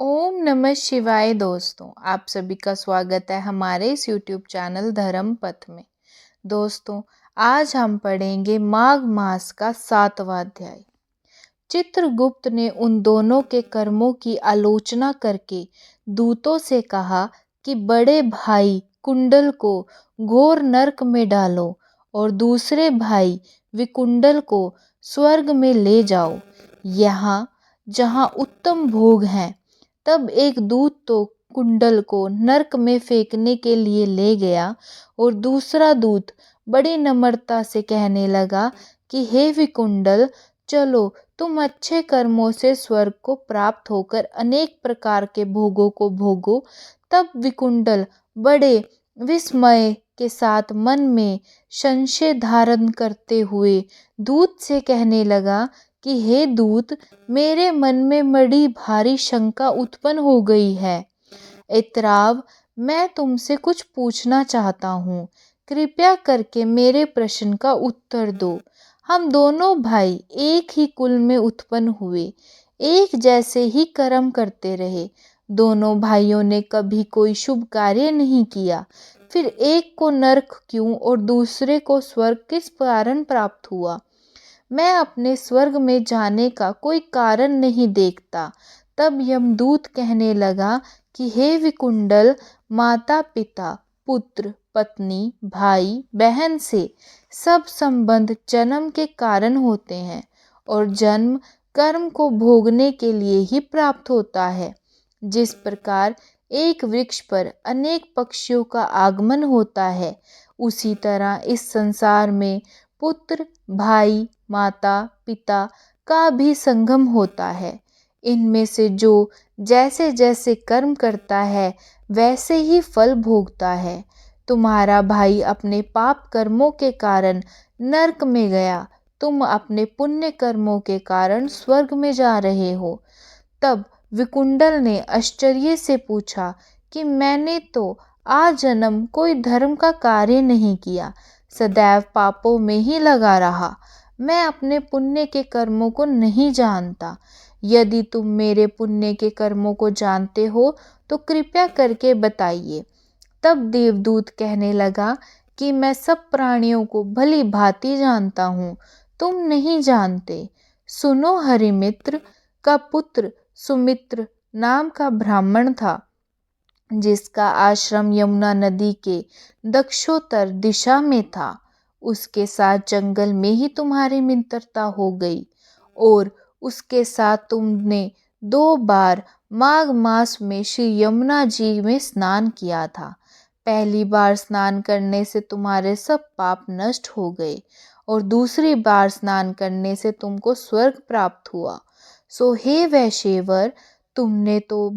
ओम नमः शिवाय दोस्तों, आप सभी का स्वागत है हमारे इस यूट्यूब चैनल धर्म पथ में। दोस्तों, आज हम पढ़ेंगे माघ मास का 7वां अध्याय। चित्रगुप्त ने उन दोनों के कर्मों की आलोचना करके दूतों से कहा कि बड़े भाई कुंडल को घोर नरक में डालो और दूसरे भाई विकुंडल को स्वर्ग में ले जाओ, यहाँ जहाँ उत्तम भोग हैं। तब एक दूत तो कुंडल को नरक में फेंकने के लिए ले गया और दूसरा दूत बड़ी नम्रता से कहने लगा कि हे विकुंडल, चलो तुम अच्छे कर्मों से स्वर्ग को प्राप्त होकर अनेक प्रकार के भोगों को भोगो। तब विकुंडल बड़े विस्मय के साथ मन में संशय धारण करते हुए दूत से कहने लगा कि हे दूत, मेरे मन में बड़ी भारी शंका उत्पन्न हो गई है। इतराव, मैं तुमसे कुछ पूछना चाहता हूँ, कृपया करके मेरे प्रश्न का उत्तर दो। हम दोनों भाई एक ही कुल में उत्पन्न हुए, एक जैसे ही कर्म करते रहे। दोनों भाइयों ने कभी कोई शुभ कार्य नहीं किया, फिर एक को नरक क्यों और दूसरे को स्वर्ग किस कारण प्राप्त हुआ? मैं अपने स्वर्ग में जाने का कोई कारण नहीं देखता। तब यमदूत कहने लगा कि हे विकुंडल, माता पिता, पुत्र पत्नी, भाई बहन से सब संबंध जन्म के कारण होते हैं और जन्म कर्म को भोगने के लिए ही प्राप्त होता है। जिस प्रकार एक वृक्ष पर अनेक पक्षियों का आगमन होता है, उसी तरह इस संसार में पुत्र, भाई, माता, पिता का भी संगम होता है। इनमें से जो जैसे जैसे कर्म करता है वैसे ही फल भोगता है। तुम्हारा भाई अपने पाप कर्मों के कारण नरक में गया, तुम अपने पुण्य कर्मों के कारण स्वर्ग में जा रहे हो। तब विकुंडल ने आश्चर्य से पूछा कि मैंने तो आजन्म कोई धर्म का कार्य नहीं किया, सदैव पापों में ही लगा रहा। मैं अपने पुण्य के कर्मों को नहीं जानता। यदि तुम मेरे पुण्य के कर्मों को जानते हो तो कृपया करके बताइए। तब देवदूत कहने लगा कि मैं सब प्राणियों को भली भांति जानता हूँ, तुम नहीं जानते। सुनो, हरिमित्र का पुत्र सुमित्र नाम का ब्राह्मण था, जिसका आश्रम यमुना नदी के दक्षोत्तर दिशा में था। उसके साथ जंगल में ही तुम्हारी मित्रता हो गई और उसके साथ तुमने 2 बार माघ मास में श्री यमुना जी में स्नान किया था। पहली बार स्नान करने से तुम्हारे सब पाप नष्ट हो गए और दूसरी बार स्नान करने से तुमको स्वर्ग प्राप्त हुआ। सो हे वैश्यवर, तुमने तो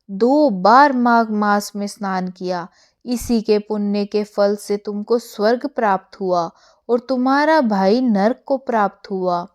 2 बार माघ मास में स्नान किया, इसी के पुण्य के फल से तुमको स्वर्ग प्राप्त हुआ और तुम्हारा भाई नरक को प्राप्त हुआ।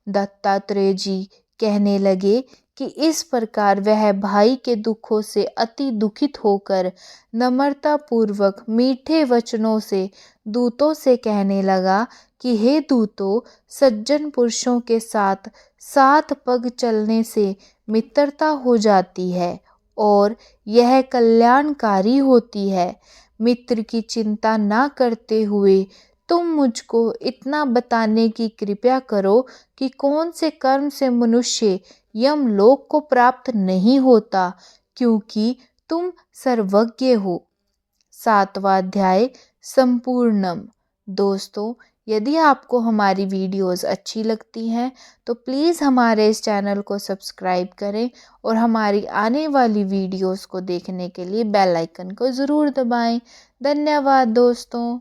दत्तात्रेय जी कहने लगे कि इस प्रकार वह भाई के दुखों से अति दुखित होकर नम्रता पूर्वक मीठे वचनों से दूतों से कहने लगा कि हे दूतों, सज्जन पुरुषों के साथ 7 पग चलने से मित्रता हो जाती है और यह कल्याणकारी होती है। मित्र की चिंता ना करते हुए तुम मुझको इतना बताने की कृपया करो कि कौन से कर्म से मनुष्य यमलोक को प्राप्त नहीं होता, क्योंकि तुम सर्वज्ञ हो। 7वां अध्याय संपूर्णम। दोस्तों, यदि आपको हमारी वीडियोस अच्छी लगती हैं तो प्लीज़ हमारे इस चैनल को सब्सक्राइब करें और हमारी आने वाली वीडियोस को देखने के लिए बेल आइकन को ज़रूर दबाएं। धन्यवाद दोस्तों।